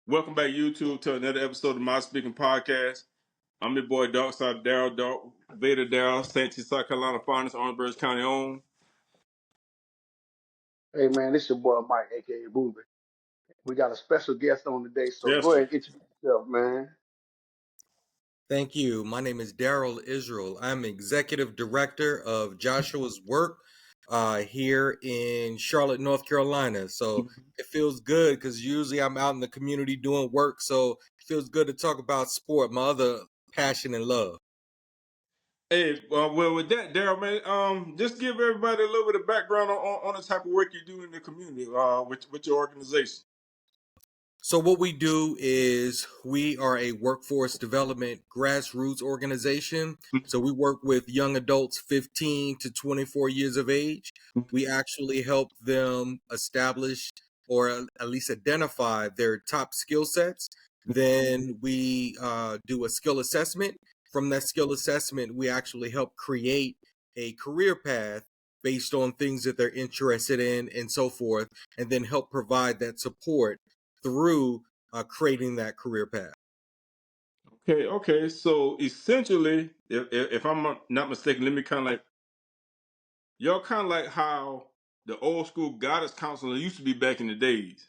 Welcome back, YouTube, to another episode of My Speaking Podcast. I'm your boy, Darkside Daryl, Vader Daryl, St. South Carolina finest, Orangeburg County owned. Hey man, this your boy Mike, aka Booby. We got a special guest on today, so Yes, go sir. ahead and introduce yourself, man. Thank you. My name is DARYL Israel. I'm executive director of Joshua's Work here in Charlotte, North Carolina. So it feels good because usually I'm out in the community doing work. So it feels good to talk about sport, my other passion and love. Hey, well, with that, Daryl, man, just give everybody a little bit of background on the type of work you do in the community with your organization. So what we do is we are a workforce development grassroots organization. So we work with young adults 15 to 24 years of age. We actually help them establish or at least identify their top skill sets. Then we do a skill assessment. From that skill assessment, we actually help create a career path based on things that they're interested in and so forth, and then help provide that support through creating that career path. Okay. So essentially, if I'm not mistaken, let me y'all kind of like how the old school guidance counselor used to be back in the days.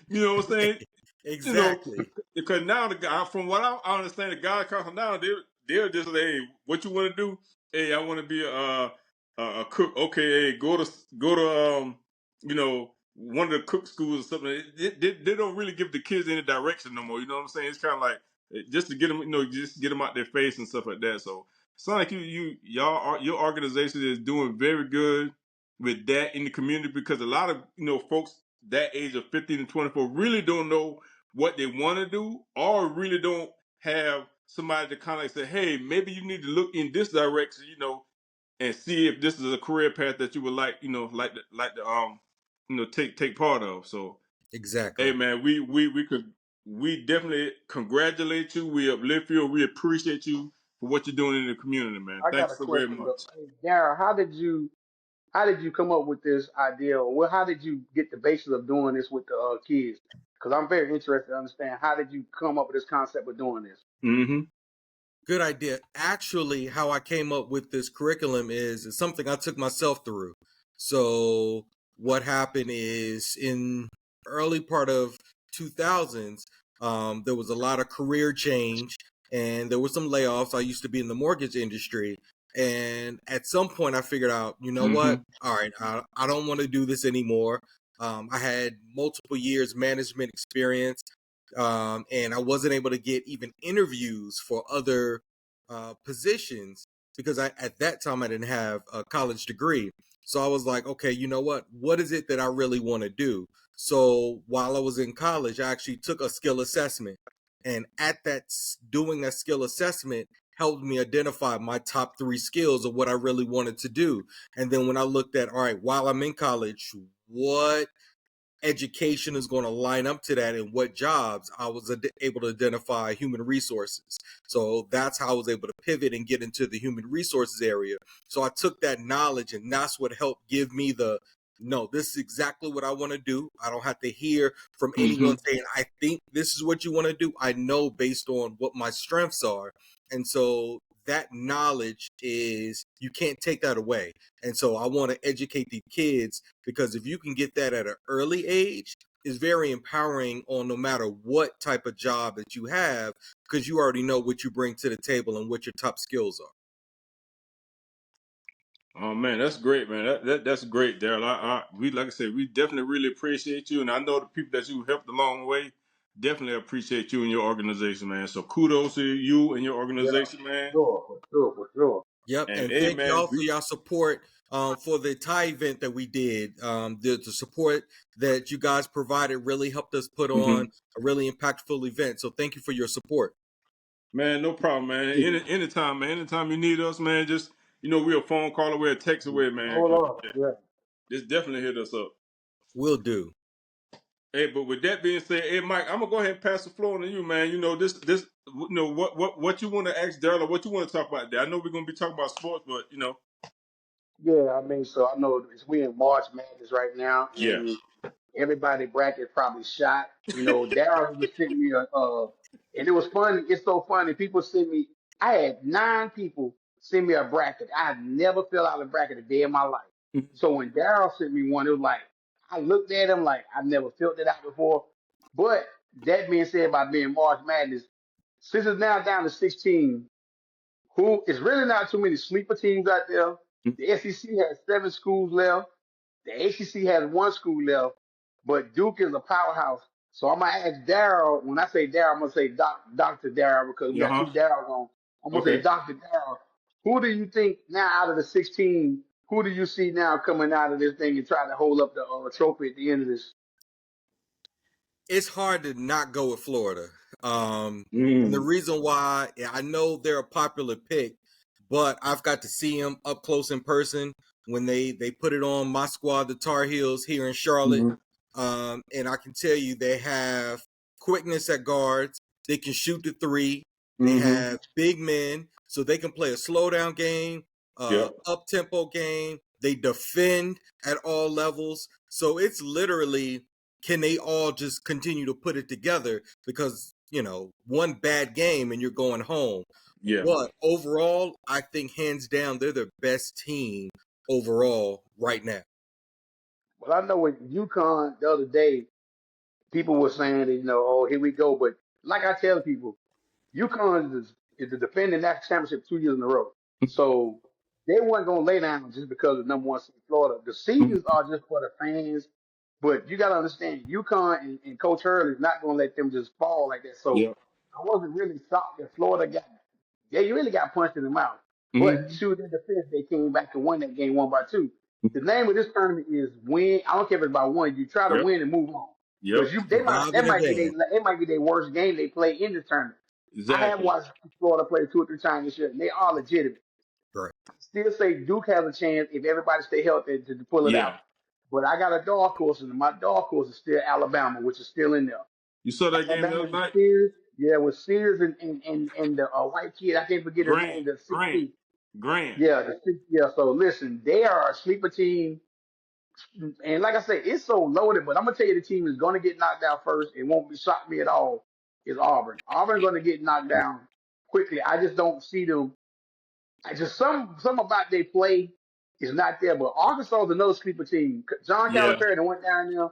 You know what I'm saying? You know, Exactly. because now the guy, from what I understand, the guy comes now, they're just like, hey, what you want to do? Hey, I want to be a cook. Okay, hey, go to one of the cook schools or something. They don't really give the kids any direction no more. You know what I'm saying? It's kind of like just to get them, just get them out their face and stuff like that. So it's not like your organization is doing very good with that in the community, because a lot of folks that age of 15 to 24 really don't know what they want to do, or really don't have somebody to kind of like say, hey, maybe you need to look in this direction, and see if this is a career path that you would like, take part of. So, hey Exactly. man, we definitely congratulate you, we uplift you, we appreciate you for what you're doing in the community, man. I Thank got you a so very question though. much. Hey, Darryl, how did you come up with this idea, or how did you get the basis of doing this with the kids? Because I'm very interested to understand how did you come up with this concept of doing this? Mm-hmm. Good idea. Actually, how I came up with this curriculum is something I took myself through. So what happened is in early part of 2000s, there was a lot of career change and there were some layoffs. I used to be in the mortgage industry. And at some point I figured out, you know Mm-hmm. what? All right, I don't want to do this anymore. I had multiple years management experience. And I wasn't able to get even interviews for other positions because at that time I didn't have a college degree. So I was like, okay, you know what? What is it that I really want to do? So while I was in college, I actually took a skill assessment, and at doing that skill assessment helped me identify my top 3 skills of what I really wanted to do. And then when I looked at, all right, while I'm in college, what education is going to line up to that and what jobs, I was able to identify human resources. So that's how I was able to pivot and get into the human resources area. So I took that knowledge, and that's what helped give me no, this is exactly what I want to do. I don't have to hear from Mm-hmm. anyone saying, I think this is what you want to do. I know based on what my strengths are. And so that knowledge is, you can't take that away. And so I want to educate the kids, because if you can get that at an early age, it's very empowering on no matter what type of job that you have, because you already know what you bring to the table and what your top skills are. Oh man, that's great, man. That's great, Daryl. We, like I said, we definitely really appreciate you, and I know the people that you helped along the way definitely appreciate you and your organization, man. So kudos to you and your Yeah, organization, man. for sure. Yep, And and hey, thank man, y'all for y'all support for the tie event that we did. The support that you guys provided really helped us put on a really impactful event. So thank you for your support. man, no problem, man. Anytime, man. Anytime you need us, man, just we're a phone call away, a text away, man. Hold on. Yeah. Just definitely hit us up. Will do. Hey, but with that being said, hey Mike, I'm gonna go ahead and pass the floor to you, man. This what you want to ask Daryl, or what you want to talk about there. I know we're gonna be talking about sports, but Yeah, I mean, so I know we in March Madness right now, yeah. and Everybody bracket probably shot. You know, Daryl was sending me and it was funny. It's so funny. People send me. I had 9 people send me a bracket. I had never filled out a bracket a day in my life. So when Daryl sent me one, it was like I looked at him like I've never filled it out before. But that being said, by being March Madness, since it's now down to 16, who is really not too many sleeper teams out there. The SEC has 7 schools left. The ACC has 1 school left, but Duke is a powerhouse. So I'm gonna ask Daryl. When I say Daryl, I'm gonna say Dr. Daryl because we got Uh-huh. 2 Daryls on. I'm gonna say Okay. Dr. Daryl. Who do you think now out of the 16? Who do you see now coming out of this thing and trying to hold up the trophy at the end of this? It's hard to not go with Florida. And the Mm. reason why, I know they're a popular pick, but I've got to see them up close in person when they put it on my squad, the Tar Heels here in Charlotte. Mm-hmm. And I can tell you they have quickness at guards. They can shoot the three. They Mm-hmm. have big men, so they can play a slow down game, Yep. up tempo game. They defend at all levels. So it's literally, can they all just continue to put it together? Because, one bad game and you're going home. Yeah. But overall, I think hands down, they're the best team overall right now. Well, I know with UConn the other day, people were saying that oh, here we go. But like I tell people, UConn is the defending national championship 2 years in a row. So they weren't going to lay down just because of number 1 seed Florida. The seasons are just for the fans. But you got to understand, UConn and Coach Hurley is not going to let them just fall like that. So Yep. I wasn't really shocked that Florida they really got punched in the mouth. But Mm-hmm. to their defense, they came back and won that game 1-2. The name of this tournament is win. I don't care if it's by one. You try to Yep. win and move on. Yep. Because Survive that and might be advance. it might be their worst game they play in the tournament. I have Exactly. watched Florida play 2 or 3 times this year, and they are legitimate. Right. Still say Duke has a chance if everybody stay healthy to pull it out. Yeah. But I got a dark horse, and my dark horse is still Alabama, which is still in there. You saw that game the Alabama other and night? Sears, yeah, with Sears and the white kid, I can't forget his Grant. name, the Grant. 60. Grant. Yeah, yeah. So listen, they are a sleeper team. And like I said, it's so loaded, but I'm gonna tell you the team is gonna get knocked out first. It won't be shock me at all. Is Auburn. Auburn's gonna get knocked down quickly. I just don't see them. I just some about they play is not there. But Arkansas is another sleeper team. John Yeah. Calipari that went down there.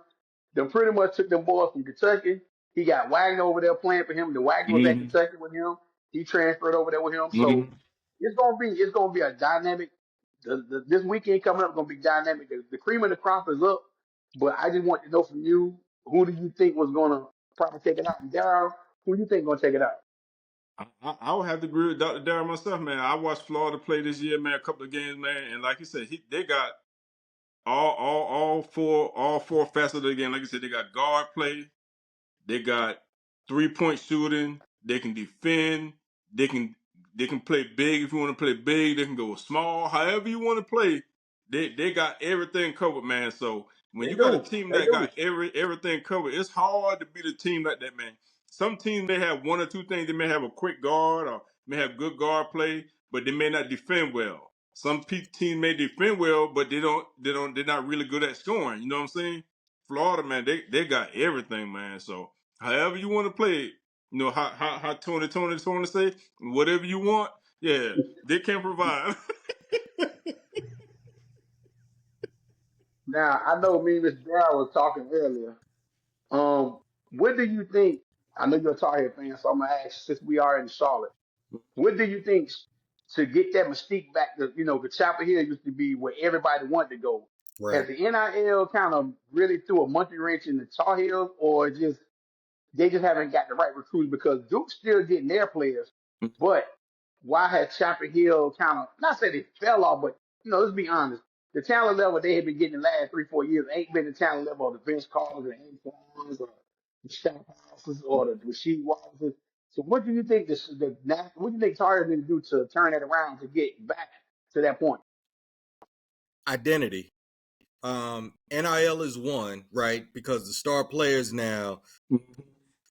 They pretty much took them boys from Kentucky. He got Wagner over there playing for him. The Wagner was at Mm-hmm. Kentucky with him. He transferred over there with him. So Mm-hmm. it's gonna be a dynamic. This weekend coming up is gonna be dynamic. The cream of the crop is up, but I just want to know from you, who do you think was gonna probably take it out? And Daryl, who do you think gonna take it out? I would have to agree with Dr. Darryl myself, man. I watched Florida play this year, man, a couple of games, man, and like you said, they got all four facets of the game. Like you said, they got guard play, they got 3-point shooting. They can defend. They can they can play big if you want to play big. They can go small. However you want to play, they got everything covered, man. So when They you got a do. team They that do. got everything covered, it's hard to beat a team like that, man. Some teams may have one or two things. They may have a quick guard or may have good guard play, but they may not defend well. Some teams may defend well, but they're not really good at scoring. You know what I'm saying? Florida, man, they got everything, man. So however you want to play it, how Tony say, whatever you want, yeah, they can provide. Now I know me and Mr. Daryl was talking earlier. Um, what do you think? I know you're a Tar Heel fan, so I'm gonna ask since we are in Charlotte. What do you think to get that mystique back? The Chapel Hill used to be where everybody wanted to go. Has Right. the NIL kind of really threw a monkey wrench in the Tar Heels, or just they just haven't got the right recruits? Because Duke's still getting their players, but why has Chapel Hill kind of not say they fell off, but let's be honest. The talent level they have been getting the last 3-4 years ain't been the talent level of the Vince Carters and Antoines or the Shaq Houses or the Rasheed Wallaces. So what do you think what do you think Tar Heels need to do to turn that around to get back to that point? Identity. NIL is one, right? Because the star players now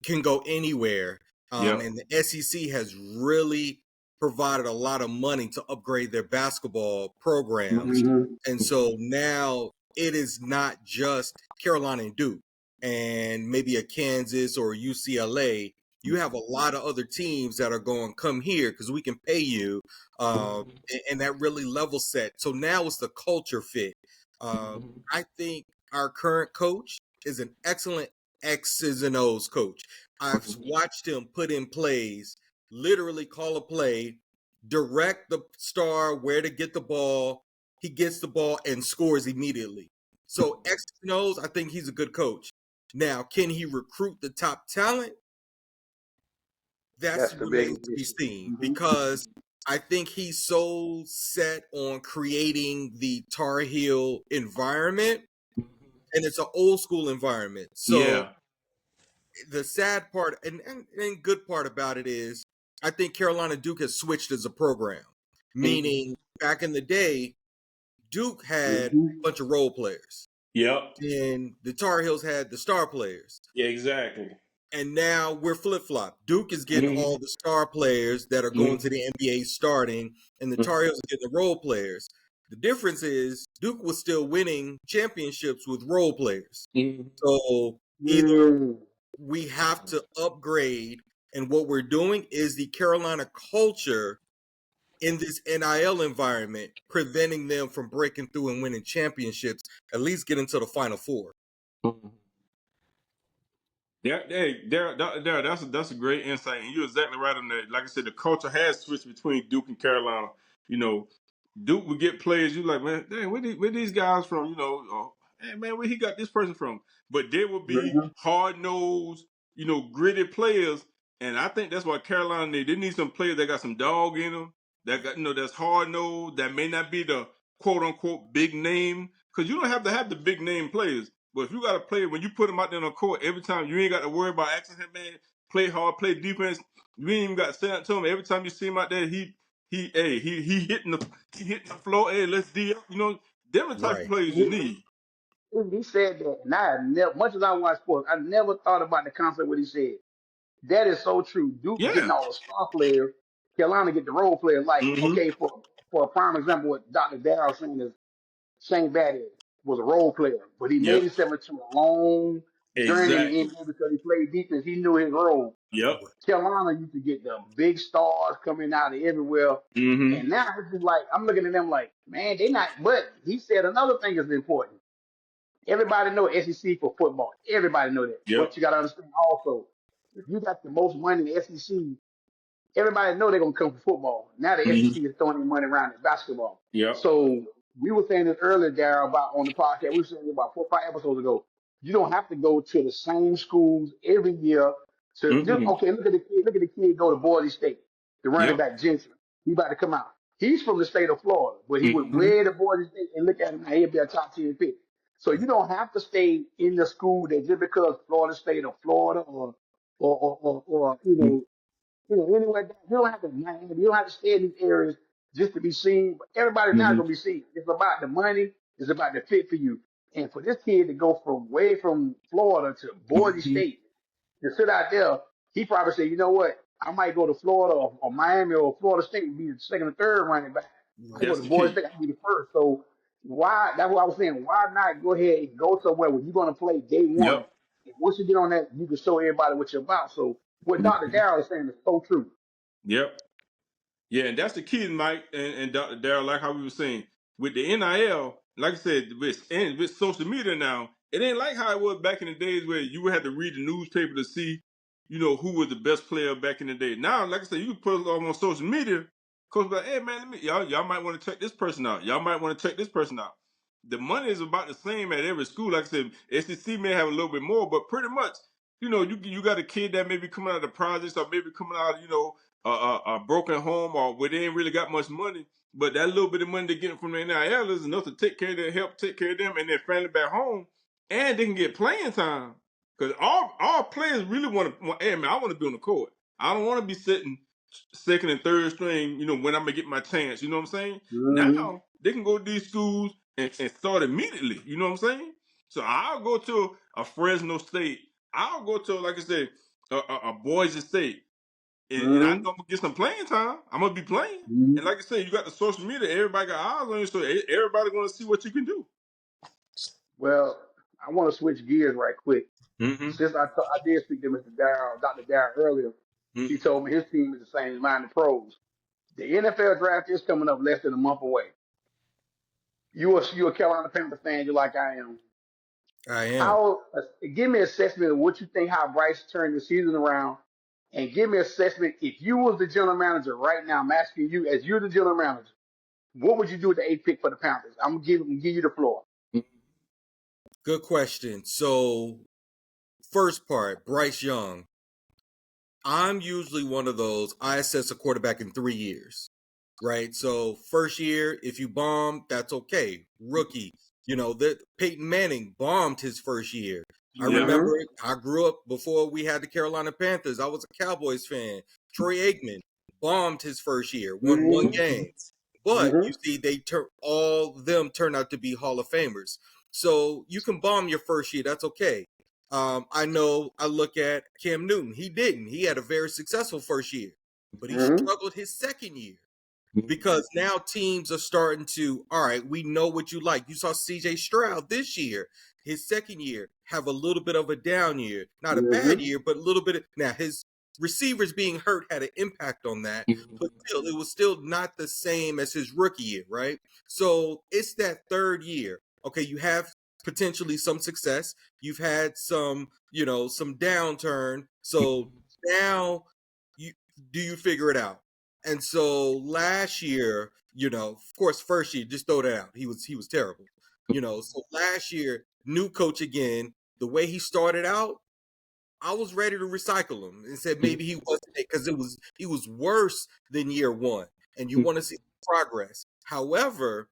can go anywhere. Yep. And the SEC has really provided a lot of money to upgrade their basketball programs. Mm-hmm. And so now it is not just Carolina and Duke and maybe a Kansas or UCLA. You have a lot of other teams that are going, come here because we can pay you, and that really level set. So now it's the culture fit. I think our current coach is an excellent X's and O's coach. I've watched him put in plays, literally call a play, direct the star where to get the ball. He gets the ball and scores immediately. So X knows I think he's a good coach. Now, can he recruit the top talent? That's the remains biggest to be issue. seen because I think he's so set on creating the Tar Heel environment, and it's an old school environment. So Yeah. the sad part and good part about it is I think Carolina Duke has switched as a program, meaning back in the day, Duke had a bunch of role players. Yep. And the Tar Heels had the star players. Yeah, exactly. And now we're flip-flop. Duke is getting all the star players that are going to the NBA starting, and the Tar Heels are getting the role players. The difference is Duke was still winning championships with role players. So either we have to upgrade, and what we're doing is the Carolina culture in this NIL environment, preventing them from breaking through and winning championships, at least getting to the Final Four. Yeah, hey, that's a great insight, and you're exactly right on that. Like I said, the culture has switched between Duke and Carolina. You know, Duke would get players. You like, man, dang, where these guys from? You know, hey man, where he got this person from? But there would be hard nosed, gritty players, and I think that's why Carolina they need some players that got some dog in them, that got that's hard nosed, that may not be the quote unquote big name, because you don't have to have the big name players. But if you got a player, when you put him out there on the court, every time you ain't got to worry about asking him, man, play hard, play defense. You ain't even got to say that to him. Every time you see him out there, he hitting the floor. Hey, let's D up. Them the type of players you need. He said that, and I have never, much as I watch sports, I never thought about the concept what he said. That is so true. Duke getting Yeah. all the star players, Carolina get the role players. Like, Mm-hmm. okay, for a prime example, what Dr. Darryl saying is Shane Battier was a role player, but he made himself into a long journey in the Exactly. NBA because he played defense. He knew his role. Yep. Carolina used to get the big stars coming out of everywhere. Mm-hmm. And now it's just like, I'm looking at them like, man, they not, but he said another thing is important. Everybody know SEC for football. Everybody know that. Yep. But you got to understand also, if you got the most money in the SEC, everybody know they're going to come for football. Now the SEC is throwing their money around in basketball. Yep. So we were saying this earlier, Darryl, about on the podcast. We were saying about 4 or 5 episodes ago. You don't have to go to the same schools every year. So just, okay, look at the kid go to Boise State, the running back Jensen. He about to come out. He's from the state of Florida, but he went way to Boise State and look at him now. He'll be a top 10 pick. So you don't have to stay in the school that just because Florida State or Florida or anywhere. You don't have to you don't have to stay in these areas just to be seen. But everybody's not gonna be seen. It's about the money. It's about the fit for you. And for this kid to go from Florida to Boise State to sit out there, he probably said, you know what? I might go to Florida or Miami or Florida State and be the second or third running back. I go to Boise State, I can be the first. So why? That's what I was saying. Why not go ahead and go somewhere where you're going to play day one? Yep. And once you get on that, you can show everybody what you're about. So what Dr. Darryl is saying is so true. Yep. Yeah, and that's the key, Mike and Dr. Darryl, like how we were saying. With the NIL, like I said, with social media now, it ain't like how it was back in the days where you would have to read the newspaper to see, who was the best player back in the day. Now, like I said, you can put it on social media. Coach be like, hey man, y'all might want to check this person out. Y'all might want to check this person out. The money is about the same at every school. Like I said, SEC may have a little bit more, but pretty much, you got a kid that may be coming out of the projects or maybe coming out, a broken home or where they ain't really got much money, but that little bit of money they're getting from the NIL is enough to help take care of them and their family back home, and they can get playing time. Because all players really want to, hey man, I want to be on the court. I don't want to be sitting second and third string, when I'm gonna get my chance. You know what I'm saying? Now they can go to these schools and start immediately. You know what I'm saying? So I'll go to a Fresno State. I'll go to, like I said, a Boise State. And I know I'm gonna get some playing time. I'm gonna be playing. And like I said, you got the social media. Everybody got eyes on you, so everybody gonna see what you can do. Well, I want to switch gears right quick. Mm-hmm. Since I did speak to Mr. Darryl, Dr. Darryl earlier, he Mm-hmm. told me his team is the same as mine, the pros. The NFL draft is coming up less than a month away. You a Carolina Panther fan, you like I am. I am. How give me an assessment of what you think how Bryce turned the season around, and give me an assessment if you was the general manager right now. I'm asking you, as you're the general manager, what would you do with the eighth pick for the Panthers? I'm gonna give you the floor. Good question. So, first part, Bryce Young. I'm usually one of those, I assess a quarterback in 3 years, right? So, first year, if you bomb, that's okay. Rookie, Peyton Manning bombed his first year. I Yeah. remember I grew up before we had the Carolina Panthers. I was a Cowboys fan. Troy Aikman bombed his first year, won one Mm-hmm. game. But Mm-hmm. you see, all of them turn out to be Hall of Famers. So you can bomb your first year. That's okay. I know I look at Cam Newton. He didn't. He had a very successful first year, but he Mm-hmm. struggled his second year because now teams are starting to, all right, we know what you like. You saw CJ Stroud this year, his second year, have a little bit of a down year. Not a bad year, but a little bit. Now, his receivers being hurt had an impact on that, but still, it was still not the same as his rookie year, right? So it's that third year. Okay, you have potentially some success. You've had some downturn. So now you do you figure it out? And so last year, of course, first year, just throw that out. He was terrible. So last year, new coach again, the way he started out, I was ready to recycle him and said maybe he wasn't because he was worse than year one. And you want to see progress. However,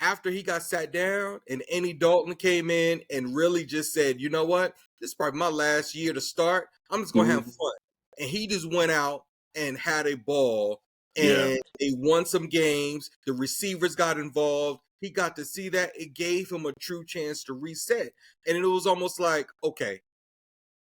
after he got sat down and Andy Dalton came in and really just said, you know what, this is probably my last year to start. I'm just gonna have fun. And he just went out and had a ball Yeah. and they won some games. The receivers got involved. He got to see that. It gave him a true chance to reset. And it was almost like, okay,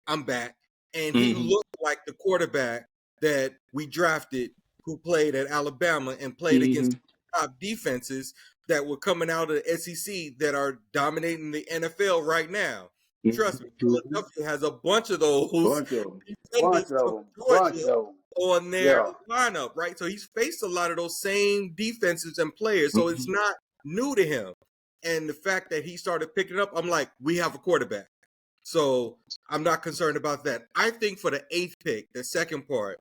I'm back. And he looked like the quarterback that we drafted who played at Alabama and played against top defenses that were coming out of the SEC that are dominating the NFL right now. Trust me, Philadelphia has a bunch of those Bunch of them. defenders Bunch of from them. Bunch Georgia of them. on their Yeah. lineup, right? So he's faced a lot of those same defenses and players. So it's not new to him. And the fact that he started picking up, I'm like, we have a quarterback. So I'm not concerned about that. I think for the eighth pick, the second part,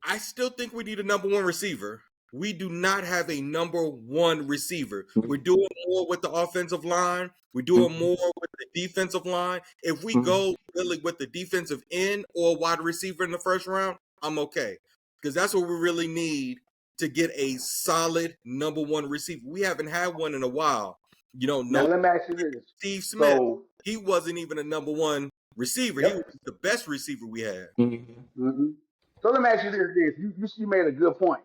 I still think we need a number one receiver. We do not have a number one receiver. We're doing more with the offensive line. We're doing more with the defensive line. If we go really with the defensive end or wide receiver in the first round, I'm okay. Because that's what we really need to get a solid number one receiver. We haven't had one in a while. Now No let me ask you this. Steve Smith. So, He wasn't even a number one receiver. He yep. was the best receiver we had. hmm So let me ask you this. You made a good point.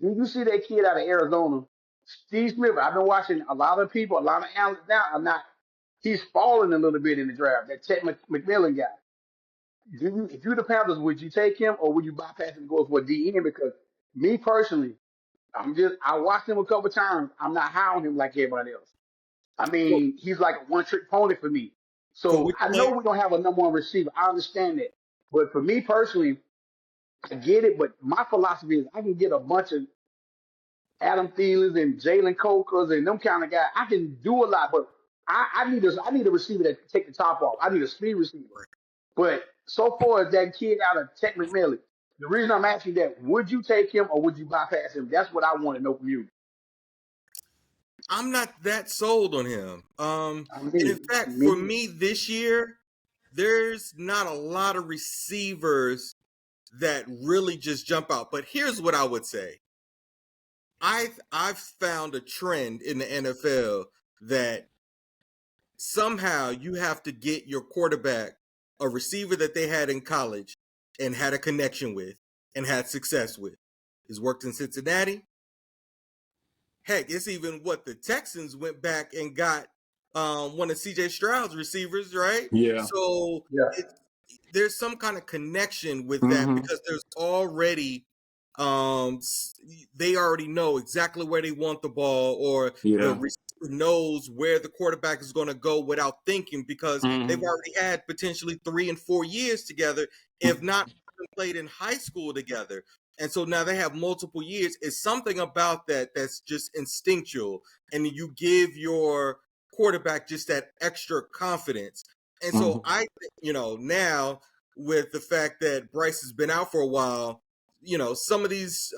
Did you see that kid out of Arizona, Steve Smith? I've been watching a lot of people, a lot of analysts now. He's falling a little bit in the draft. That Ted McMillan guy. If you the Panthers, would you take him or would you bypass him and go for a DN? Because me personally, I watched him a couple times. I'm not high on him like everybody else. I For, mean, he's like a one trick pony for me. for So which I know player? we don't have a number one receiver. I understand that. But for me personally, I get it. But my philosophy is I can get a bunch of Adam Thielens and Jalen Cokers and them kind of guys. I can do a lot, but I need a receiver that can take the top off. I need a speed receiver. But so far as that kid out of Tech McMillan, the reason I'm asking that, would you take him or would you bypass him? That's what I want to know from you. I'm not that sold on him. I And in mean, fact, for me. me this year, there's not a lot of receivers that really just jump out. But here's what I would say. I've found a trend in the NFL that somehow you have to get your quarterback a receiver that they had in college and had a connection with and had success with. He's worked in Cincinnati. Heck, it's even what the Texans went back and got one of CJ Stroud's receivers, right? Yeah. So Yeah. there's some kind of connection with that because there's already they already know exactly where they want the ball or the Yeah. receiver knows where the quarterback is going to go without thinking, because they've Mm-hmm. already had potentially 3 and 4 years together, if not even played in high school together. And so now they have multiple years. It's something about that that's just instinctual, and you give your quarterback just that extra confidence. And so Mm-hmm. I think, now with the fact that Bryce has been out for a while, some of these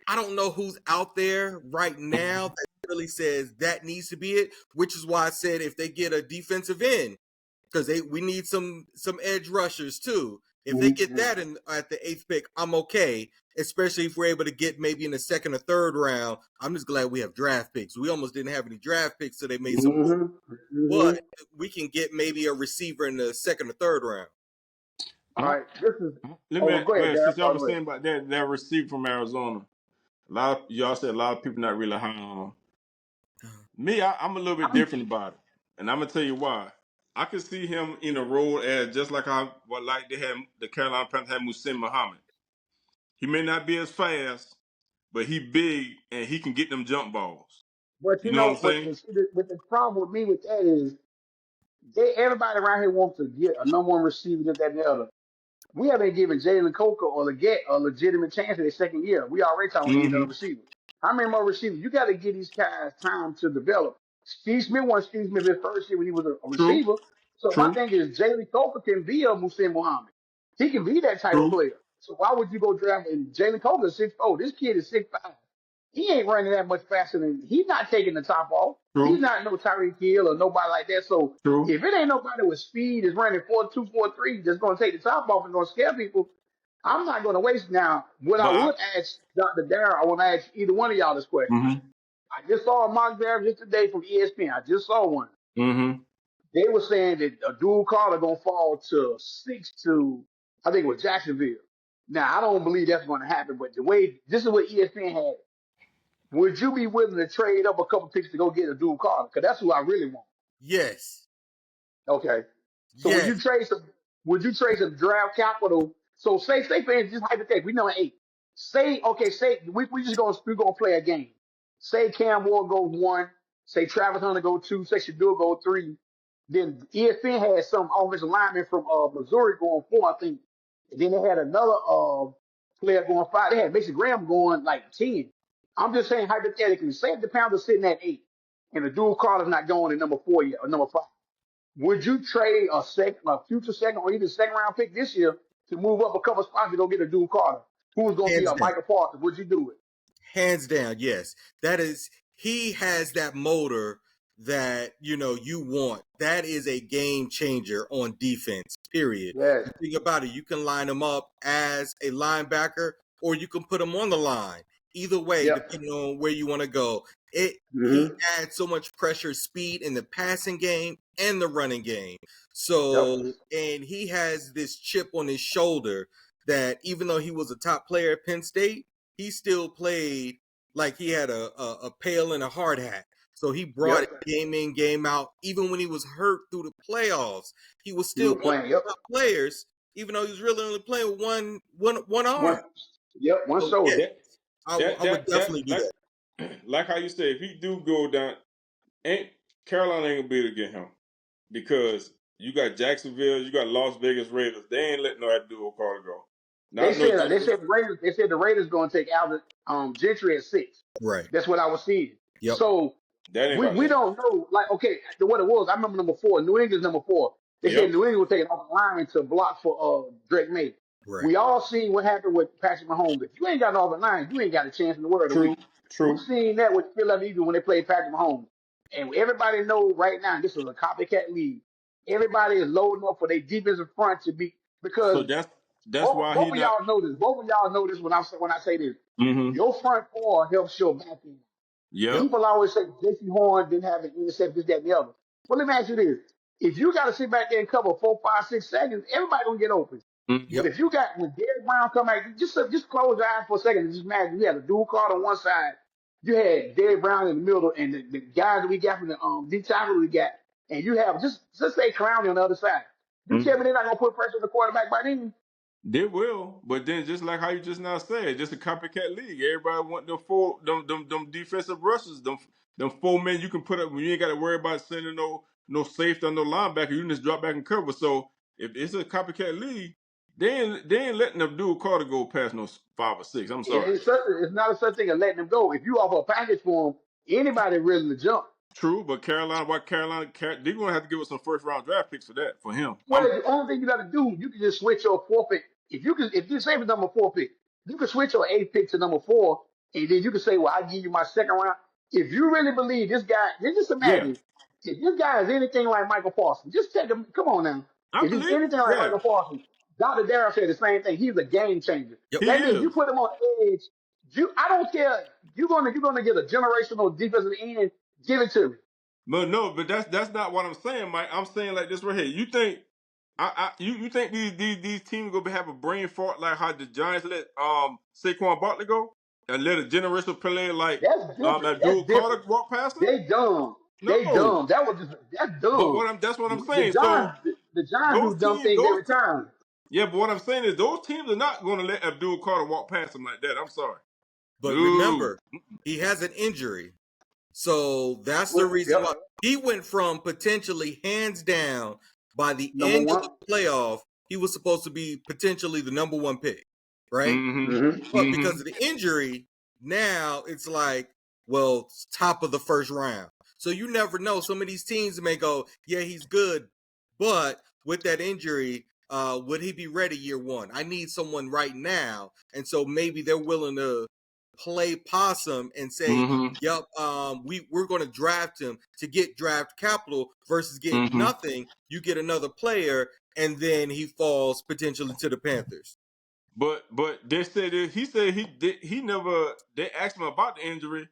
I don't know who's out there right now that really says that needs to be it, which is why I said if they get a defensive end, because we need some edge rushers too. If they get that in at the 8th pick, I'm okay. Especially if we're able to get maybe in the 2nd or 3rd round. I'm just glad we have draft picks. We almost didn't have any draft picks, so they made some moves. But we can get maybe a receiver in the 2nd or 3rd round. All right, this is. Let me Oh, go ahead, well, Darryl. since y'all By were the way, saying about that receiver from Arizona, a lot of y'all said a lot of people not really high on him. Me, I'm a little bit different about it, and I'm gonna tell you why. I can see him in a role as just like like they had the Carolina Panthers had Musin Muhammad. He may not be as fast, but he big and he can get them jump balls. but You know what I'm but saying? the problem with me with that is everybody around here wants to get a number one receiver, this, that, and the other. We haven't given Jalen Coker or Leggett a legitimate chance in his second year. We already talking we need another Mm-hmm. receiver. How many more receivers? You got to give these guys time to develop. Steve Smith won Steve Smith his first year when he was a True. receiver. So my True. thing is Jalen Coker can be a Musin Muhammad. He can be that type of True. player. So why would you go draft and Jalen Coker is 6'0"? This kid is 6'5". He ain't running that much faster than he's not taking the top off. He's True. not no Tyreek Hill or nobody like that. So True. if it ain't nobody with speed is running 4.2, 4.3, that's gonna take the top off and gonna scare people, I'm not gonna waste now. What I But would ask Dr. Darryl, I want to ask either one of y'all this question. mm-hmm. I just saw a mock draft just today from ESPN. I just saw one. Mm-hmm. They were saying that a dual caller gonna fall to 6 to I think it was Jacksonville. Now I don't believe that's gonna happen, but the way this is what ESPN had. Would you be willing to trade up a couple picks to go get a dual caller? Because that's who I really want. Yes. Okay. So Yes. would you trade some draft capital? So say for instance, just hypothetically, we know 8. Say we're gonna play a game. Say Cam Ward goes 1, say Travis Hunter go 2, say Shadul go 3. Then ESPN had some offensive lineman from Missouri going 4, I think. And then they had another player going 5. They had Mason Graham going like 10. I'm just saying hypothetically, say if the Pounders sitting at 8 and the dual Carter's not going in number 4 yet or number 5. Would you trade a future second or even second round pick this year to move up a couple spots to go get a dual Carter? Who's going to be Hands a down. Michael Parsons? Would you do it? Hands down, yes. That is, he has that motor that you want. That is a game changer on defense. Period. Yes. You think about it, you can line him up as a linebacker, or you can put him on the line. Either way, Yep. depending on where you want to go. He Mm-hmm. adds so much pressure, speed in the passing game and the running game. Yep. So, and he has this chip on his shoulder that even though he was a top player at Penn State, he still played like he had a pail and a hard hat. So he brought it Yep. game in, game out. Even when he was hurt through the playoffs, he was You still were one of playing. Yep. the top players, even though he was really only playing with one One. arm. Yep. One So shoulder. yeah, That I would definitely do that. like how you say, if he do go down, ain't Carolina ain't gonna be able to get him because you got Jacksonville, you got Las Vegas Raiders. They ain't letting no that dual Carter go. They Not no said just. the Raiders going to take Alvin Gentry at 6. Right. That's what I was seeing. Yep. So That ain't about we to happen. don't know. Like what it was. I remember number 4. New England's number 4. They said Yep. New England was taking off the line to block for Drake May. Right. We all seen what happened with Patrick Mahomes. If you ain't got an offensive line, you ain't got a chance in the world to True. win. We True. seen that with Philadelphia Eagles when they played Patrick Mahomes. And everybody know right now this is a copycat league. Everybody is loading up for their defensive front to be So because that's why he both of not. y'all know this. Both of y'all know this when I say this. Mm-hmm. Your front four helps your back end. Yep. Yep. People always say J.C. Horn didn't have an intercept, this, that, and the other. Well, let me ask you this. If you got to sit back there and cover 4, 5, 6 seconds, everybody going to get open. Mm-hmm. But Yep. if you got, when Derek Brown come out, just close your eyes for a second and just imagine you had a dual card on one side. You had Derek Brown in the middle and the guys that we got from the D tackle we got. And you have, just say Clowney on the other side. You tell me they're not going to put pressure on the quarterback by then? They will, but then just like how you just now said, just a copycat league. Everybody want them defensive rushers, them 4 men you can put up when you ain't got to worry about sending no safety or no linebacker. You can just drop back and cover. So if it's a copycat league, they ain't letting Abdul Carter go past no 5 or 6. I'm Yeah, sorry. it's not a such thing as letting them go. If you offer a package for them, anybody willing to jump. True, but Carolina, they're gonna have to give us some first round draft picks for that for him. Well, the only thing you got to do, you can just switch your forfeit. If you save the number 4 pick, you can switch your 8 pick to number 4, and then you can say, "Well, I give you my second round." If you really believe this guy, then just Yeah, imagine if this guy is anything like Michael Parsons. Just take him. Come on now. I If he's believe. anything like Yeah, Michael Parsons, Dr. Darryl said the same thing. He's a game changer. Yep. he That means you is. put him on the edge. I don't care. You're gonna get a generational defensive end. Give it to me. But no, but that's not what I'm saying, Mike. I'm saying like this right here. You think you think these teams gonna have a brain fart like how the Giants let Saquon Barkley go and let a generational player like That's different. That's Abdul Carter different. walk past him? They dumb. They No. dumb. That's But dumb. that's what I'm The saying. So Johns, the Johns do dumb things those every time. yeah, but what I'm saying is those teams are not gonna let Abdul Carter walk past him like that. I'm sorry. But No. remember, he has an injury. So that's the Well, reason yep. why he went from potentially hands down by the Number end of one. the playoff, he was supposed to be potentially the number 1 pick, right? Mm-hmm. Mm-hmm. But Mm-hmm. because of the injury, now it's like, well, it's top of the first round. So you never know. Some of these teams may go, yeah, he's good, but with that injury, would he be ready year 1? I need someone right now. And so maybe they're willing to play possum and say, Mm-hmm. yep, we're going to draft him to get draft capital versus get Mm-hmm. nothing. You get another player, and then he falls potentially to the Panthers. But they said that he said he never they asked him about the injury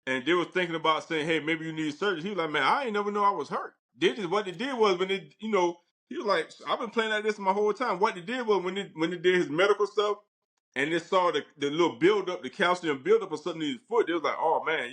and they was thinking about saying, hey, maybe you need surgery. He was like, man, I ain't never know I was hurt. They just what they did was when they he was like, I've been playing like this my whole time. What they did was when they did his medical stuff and they saw the little build up, the calcium build up or something in his foot, they was like, oh man,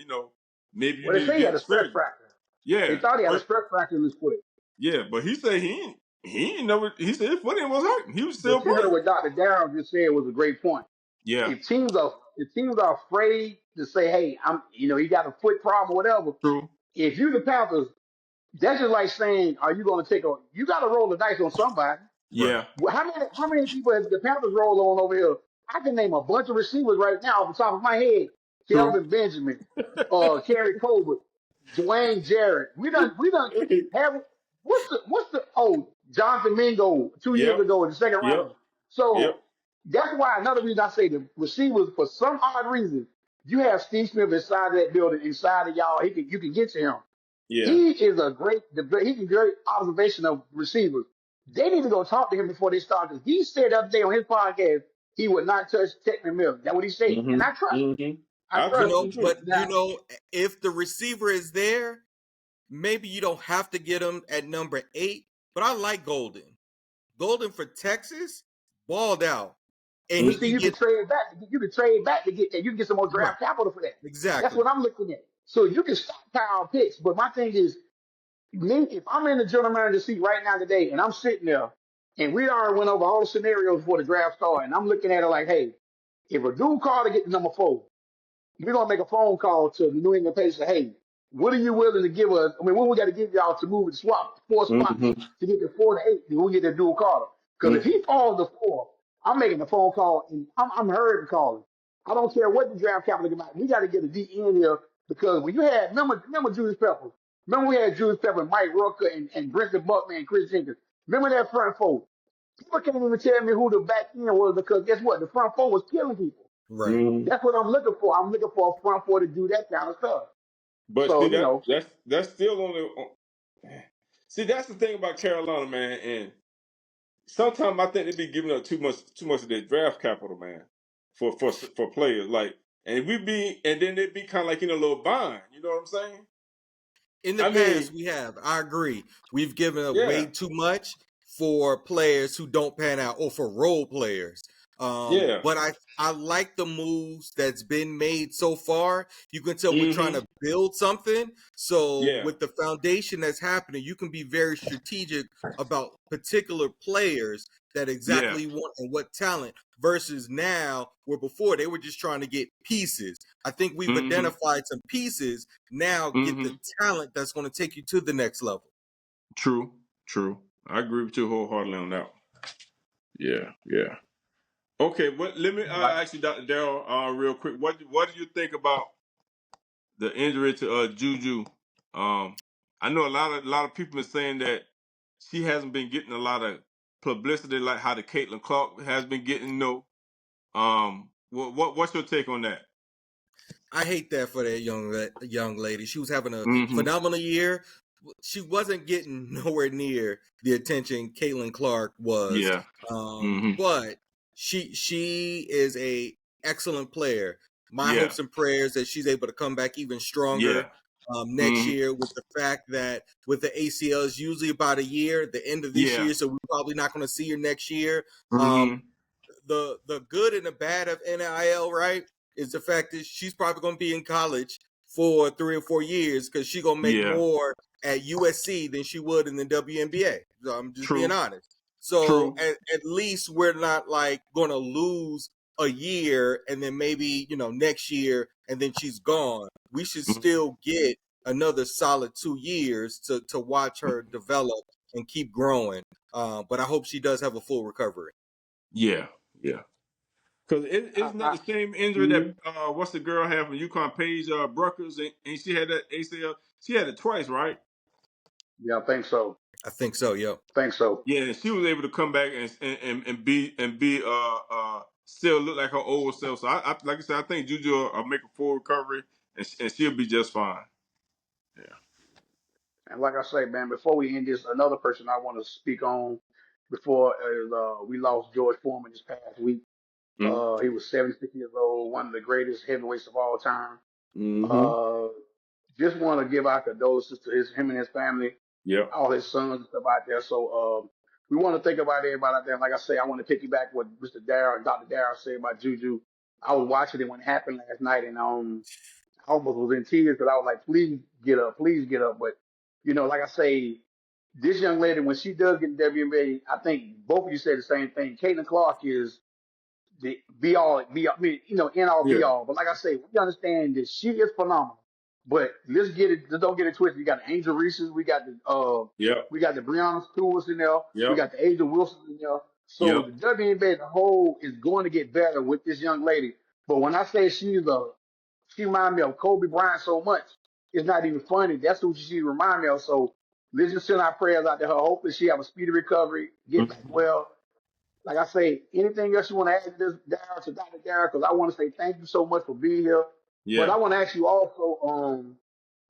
maybe you Well, they need to say he had a get stress surgery. fracture. They Yeah. thought he had a But stress fracture in his foot. yeah, but he said he ain't never he said his foot ain't was hurting. He was still But you heard playing. what Dr. Darrow just said was a great point. Yeah, If teams are afraid to say, "Hey, he got a foot problem or whatever," true. if you the Panthers, that's just like saying, "Are you going to take a? You got to roll the dice on somebody." Right. Yeah. Well, how many people has the Panthers rolled on over here? I can name a bunch of receivers right now off the top of my head. True. Kelvin Benjamin, Kerry Colbert, Dwayne Jarrett. We done have Jonathan Mingo 2 years Yep. ago in the second Yep. round. So Yep. that's why another reason I say the receivers for some odd reason you have Steve Smith inside of that building, inside of y'all. You can get to him. Yeah. He is he's a great observation of receivers. They need to go talk to him before they start because he said the other day on his podcast he would not touch Techman Miller. That's what he said, and I Mm-hmm. trust him. Mm-hmm. I I trust trust him. him too. But Now, if the receiver is there, maybe you don't have to get him at number 8. But I like Golden. Golden for Texas balled out, and but he Mm, see, can you can get trade back. You can trade back to get that. You can get some more right draft capital for that. That's exactly. what I'm looking at. So you can stockpile picks. But my thing is, if I'm in the general manager seat right now today, and I'm sitting there, and we already went over all the scenarios before the draft started, and I'm looking at it like, hey, if a dude called to get the number 4, we're gonna make a phone call to the New England Patriots. Hey, what are you willing to give us? I mean, what we got to give y'all to move and swap 4 spots mm-hmm. to get the 4 to 8? Then we get the dual Carter. Because if Mm, he falls to 4, I'm making a phone call and I'm hurrying calling. I don't care what the draft capital come out. We got to get a D in here because when you had remember Julius Peppers. Remember we had Julius Peppers, Mike Rucker, and Brenton Buckman and Chris Jenkins. Remember that front 4. People can't even tell me who the back end was because guess what? The front 4 was killing people. Right. mm. That's what I'm looking for. I'm looking for a front 4 to do that kind of stuff. But So, see that's still on see that's the thing about Carolina, man, and sometimes I think they be giving up too much of their draft capital, man, for players. Like and then they be kind of like in a little bind. You know what I'm saying? In the I past, mean, we have. I agree. We've given up way yeah. too much for players who don't pan out or for role players. Yeah. But I like the moves that's been made so far. You can tell we're trying Mm-hmm. to build something. So Yeah. with the foundation that's happening, you can be very strategic about particular players that Yeah. exactly want and what talent versus now where before they were just trying to get pieces. I think we've Mm-hmm. identified some pieces. Now get Mm-hmm. the talent that's going to take you to the next level. True. True. I agree with you wholeheartedly on that one. Yeah. Yeah. Okay. Let me Like, ask you, Dr. Daryl, real quick. What do you think about the injury to Juju? I know a lot of people are saying that she hasn't been getting a lot of publicity like how the Caitlin Clark has been getting. No. What's your take on that? I hate that for that young lady. She was having a Mm-hmm. phenomenal year. She wasn't getting nowhere near the attention Caitlin Clark was, Yeah. Mm-hmm. but she is a excellent player. My Yeah. hopes and prayers that she's able to come back even Yeah. stronger next Mm-hmm. year. With the fact that with the ACL is usually about a year, the end of this Yeah. year, so we're probably not going to see her next year. Um, Mm-hmm. the good and the bad of NIL, right, is the fact that she's probably going to be in college for 3 or 4 years because she's going to make Yeah. more at USC than she would in the WNBA. So I'm just being True. honest. So True. at least we're not like going to lose a year and then maybe, next year and then she's gone. We should Mhm. still get another solid 2 years to watch her develop and keep growing. But I hope she does have a full recovery. Yeah. Yeah. Because I, isn't that I, the same injury that mhm. what's the girl had from UConn, Paige Bruckers, and she had that ACL. She had it twice, right? Yeah, I think so. I think so. Yep. Think so. Yeah, and she was able to come back and be still look like her old self. So I like I said, I think Juju will make a full recovery and she'll be just fine. Yeah. And like I say, man, before we end this, another person I want to speak on before is we lost George Foreman this past week. Mm-hmm. He was 76 years old, one of the greatest heavyweights of all time. Mm-hmm. Uh, just want to give our condolences to him and his family, Yep. all his sons and stuff out there. So we want to think about everybody out there. Like I say, I want to piggyback what Mr. Darryl and Dr. Darryl said about Juju. I was watching it when it happened last night, and I almost was in tears because I was like, please get up, please get up. But like I say, this young lady, when she does get in WNBA, I think both of you said the same thing. Caitlin Clark is the I mean, end all be Yeah. all. But like I say, we understand that she is phenomenal. But let's don't get it twisted. We got the Angel Reese's, Yep. we got the Breonna Stewart's in there, we Yep. got the Angel Wilsons in there. So Yep. the WNBA as a whole is going to get better with this young lady. But when I say she reminds me of Kobe Bryant so much, it's not even funny. That's who she reminds me of. So let's just send our prayers out to her. Hopefully she have a speedy recovery, get back Mhm. well. Like I say, anything else you want to add to this, Darryl, to Dr. Darryl, because I want to say thank you so much for being here. But Yeah. I want to ask you also,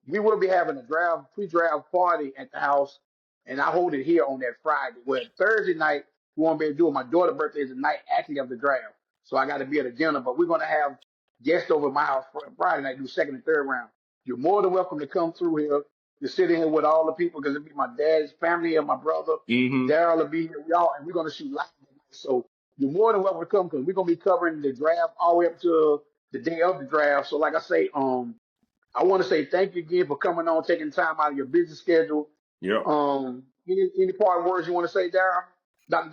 we will be having a pre-draft party at the house, and I hold it here on that Friday. Well, Thursday night, we won't be able to do it. My daughter's birthday is the night actually of the draft. So I got to be at a dinner, but we're going to have guests over at my house Friday night, do second and third round. You're more than welcome to come through here to sit in here with all the people because it'll be my dad's family and my brother. Mm-hmm. Daryl will be here, y'all, and we're going to shoot live. So you're more than welcome to come because we're going to be covering the draft all the way up to the day of the draft. So like I say, I want to say thank you again for coming on, taking time out of your busy schedule. Yep. Any part words you want to say, Darryl? Dr.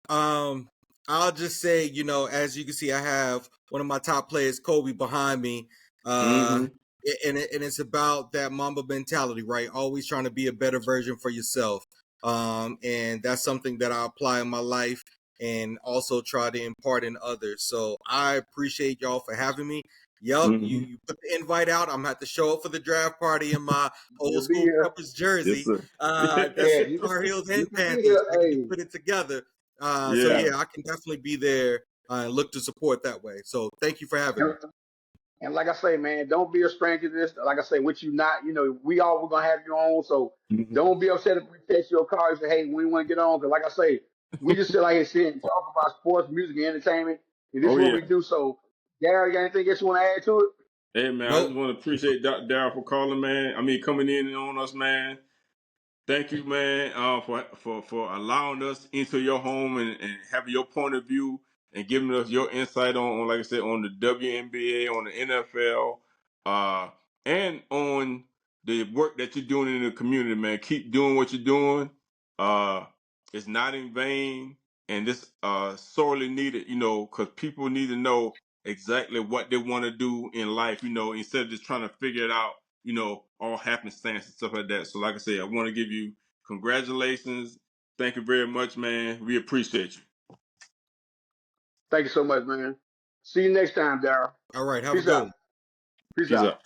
Darryl? I'll just say, as you can see, I have one of my top players, Kobe, behind me. Mm-hmm. And it's about that Mamba mentality, right? Always trying to be a better version for yourself. And that's something that I apply in my life and also try to impart in others. So I appreciate y'all for having me. Yup, Mm-hmm. you put the invite out. I'm gonna have to show up for the draft party in my old You'll be school here. Peppers Yes, jersey. sir. That's Yeah, with Tar Heels you and can be Panthers. here. We can Hey, put it together. So Yeah. yeah, I can definitely be there and look to support that way. So thank you for having me. and like I say, man, don't be a stranger to this. Like I say, with you not, we're gonna have you on. So Mm-hmm. don't be upset if we text your car and say, hey, we want to get on. Because like I say, we just sit like here and talk about sports, music, and entertainment. And this Oh is what yeah. we do. So, Gary, you got anything else you want to add to it? Hey man, I just Nope. want to appreciate Dr. Daryl for calling, man. I mean, coming in and on us, man. Thank you, man, for allowing us into your home and having your point of view. and giving us your insight on, like I said, on the WNBA, on the NFL, and on the work that you're doing in the community, man. Keep doing what you're doing. It's not in vain, and this sorely needed, because people need to know exactly what they want to do in life, instead of just trying to figure it out, all happenstance and stuff like that. So, like I said, I want to give you congratulations. Thank you very much, man. We appreciate you. Thank you so much, man. See you next time, Daryl. All right. Have a Peace good out. one. Peace Peace out. out.